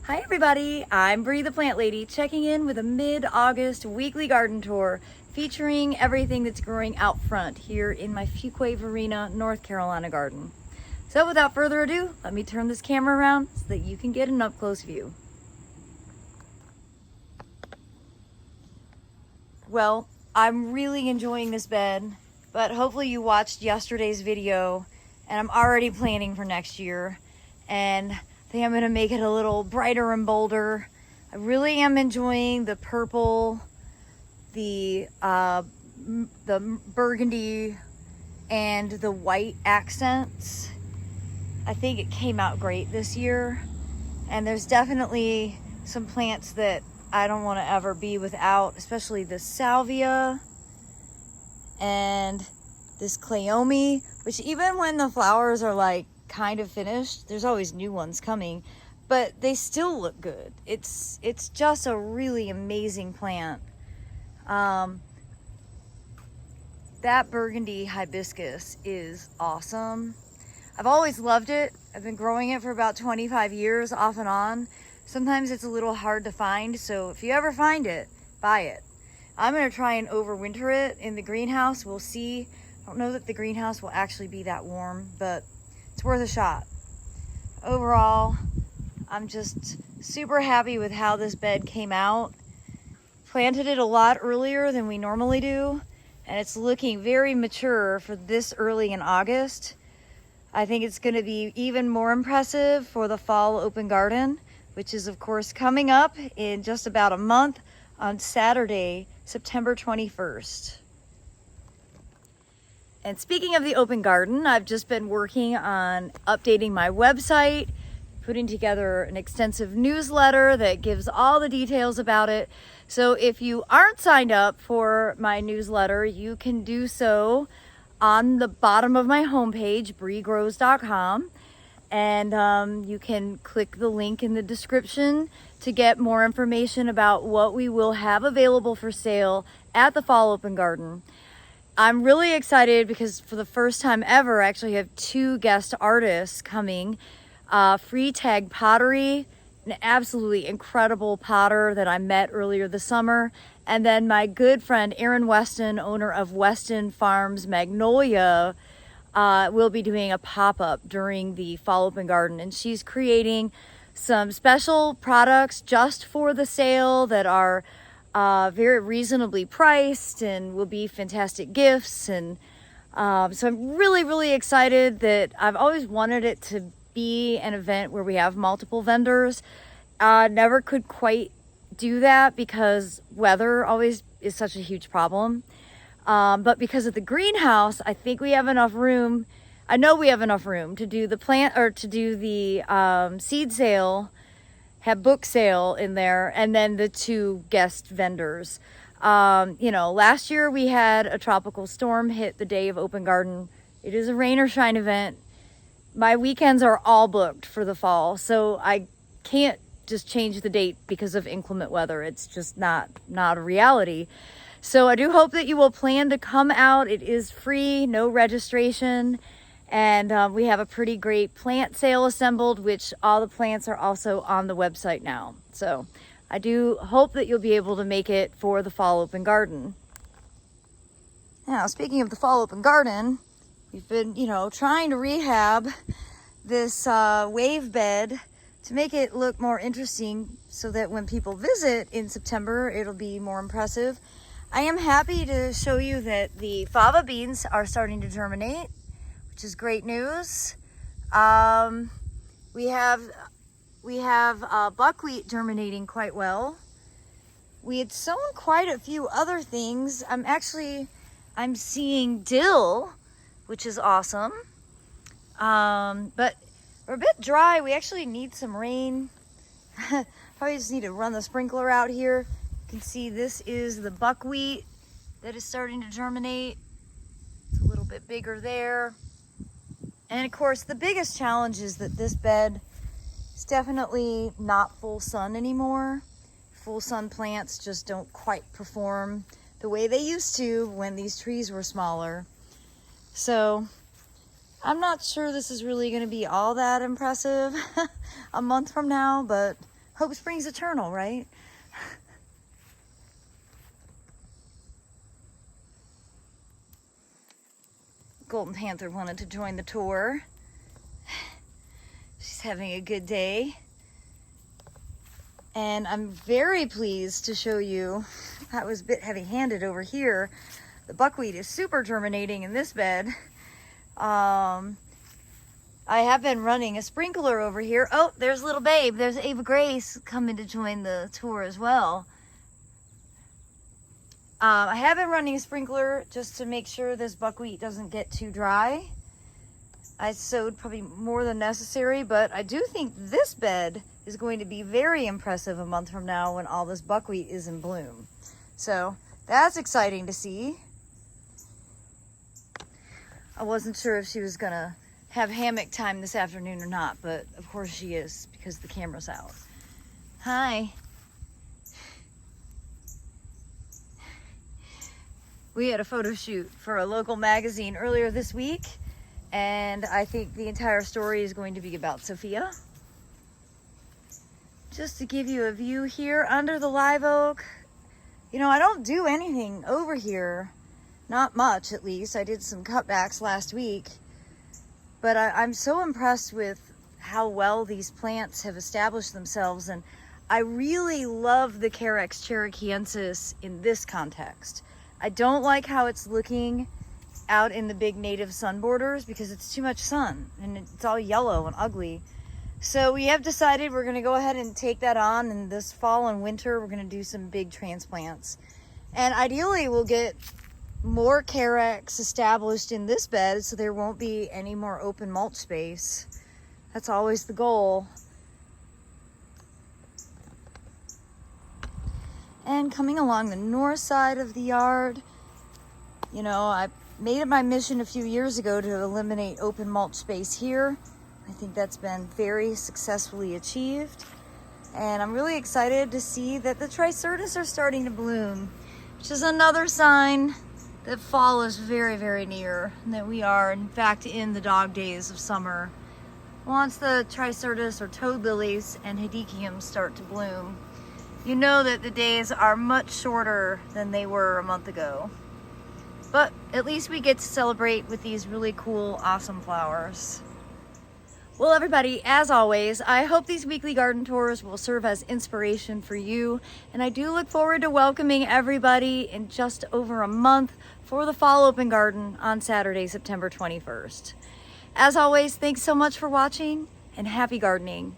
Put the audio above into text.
Hi everybody, I'm Bree the Plant Lady checking in with a mid-August weekly garden tour featuring everything that's growing out front here in my Fuquay-Varina, North Carolina garden. So without further ado, let me turn this camera around so that you can get an up-close view. Well, I'm really enjoying this bed, but hopefully you watched yesterday's video and I'm already planning for next year, and I think I'm gonna make it a little brighter and bolder. I really am enjoying the purple, the burgundy, and the white accents. I think it came out great this year, and there's definitely some plants that I don't want to ever be without, especially the salvia and this cleome, which even when the flowers are like kind of finished, there's always new ones coming, but they still look good. It's just a really amazing plant. That burgundy hibiscus is awesome. I've always loved it. I've been growing it for about 25 years off and on. Sometimes it's a little hard to find, so if you ever find it, buy it. I'm gonna try and overwinter it in the greenhouse. We'll see. I don't know that the greenhouse will actually be that warm, but it's worth a shot. Overall, I'm just super happy with how this bed came out. Planted it a lot earlier than we normally do, and it's looking very mature for this early in August. I think it's gonna be even more impressive for the fall open garden, which is of course coming up in just about a month on Saturday, September 21st. And speaking of the open garden, I've just been working on updating my website, putting together an extensive newsletter that gives all the details about it. So if you aren't signed up for my newsletter, you can do so on the bottom of my homepage, breegrows.com. And you can click the link in the description to get more information about what we will have available for sale at the Fall Open Garden. I'm really excited because for the first time ever, I actually have 2 guest artists coming. Free Tag Pottery, an absolutely incredible potter that I met earlier this summer. And then my good friend Erin Weston, owner of Weston Farms Magnolia, will be doing a pop-up during the Fall Open Garden, and she's creating some special products just for the sale that are very reasonably priced and will be fantastic gifts. And so I'm really excited that I've always wanted it to be an event where we have multiple vendors. Never could quite do that because weather always is such a huge problem. But because of the greenhouse, I think we have enough room. I know we have enough room to do the plant, or to do the seed sale, have book sale in there, and then the 2 guest vendors. You know, last year we had a tropical storm hit the day of open garden. It is a rain or shine event. My weekends are all booked for the fall, so I can't just change the date because of inclement weather. It's just not a reality. So I do hope that you will plan to come out. It is free, no registration, and we have a pretty great plant sale assembled, which all the plants are also on the website now. So I do hope that you'll be able to make it for the Fall Open Garden. Now, speaking of the Fall Open Garden, we've been, trying to rehab this wave bed to make it look more interesting so that when people visit in September, it'll be more impressive. I am happy to show you that the fava beans are starting to germinate, which is great news. We have buckwheat germinating quite well. We had sown quite a few other things. I'm seeing dill, which is awesome. But we're a bit dry. We actually need some rain. Probably just need to run the sprinkler out here. You can see this is the buckwheat that is starting to germinate. It's a little bit bigger there. And of course, the biggest challenge is that this bed is definitely not full sun anymore. Full sun plants just don't quite perform the way they used to when these trees were smaller. So I'm not sure this is really going to be all that impressive a month from now, but Hope springs eternal, right? Golden Panther wanted to join the tour. She's having a good day. And I'm very pleased to show you, that was a bit heavy-handed over here. The buckwheat is super germinating in this bed. I have been running a sprinkler over here. Oh, there's little babe. There's Ava Grace coming to join the tour as well. I have been running a sprinkler just to make sure this buckwheat doesn't get too dry. I sowed probably more than necessary, but I do think this bed is going to be very impressive a month from now when all this buckwheat is in bloom. So that's exciting to see. I wasn't sure if she was gonna have hammock time this afternoon or not, but of course she is because the camera's out. Hi. We had a photo shoot for a local magazine earlier this week, and I think the entire story is going to be about Sophia. Just to give you a view here under the live oak. You know, I don't do anything over here. Not much, at least. I did some cutbacks last week. But I'm so impressed with how well these plants have established themselves. And I really love the Carex cherokeensis in this context. I don't like how it's looking out in the big native sun borders because it's too much sun and it's all yellow and ugly. So we have decided we're going to go ahead and take that on, and this fall and winter we're going to do some big transplants. And ideally we'll get more Carex established in this bed so there won't be any more open mulch space. That's always the goal. And coming along the north side of the yard, you know, I made it my mission a few years ago to eliminate open mulch space here. I think that's been very successfully achieved. And I'm really excited to see that the Triceratops are starting to bloom, which is another sign that fall is very, very near, and that we are, in fact, in the dog days of summer. Once the Triceratops or toad lilies and hedychiums start to bloom, you know that the days are much shorter than they were a month ago. But at least we get to celebrate with these really cool, awesome flowers. Well, everybody, as always, I hope these weekly garden tours will serve as inspiration for you. And I do look forward to welcoming everybody in just over a month for the Fall Open Garden on Saturday, September 21st. As always, thanks so much for watching and happy gardening.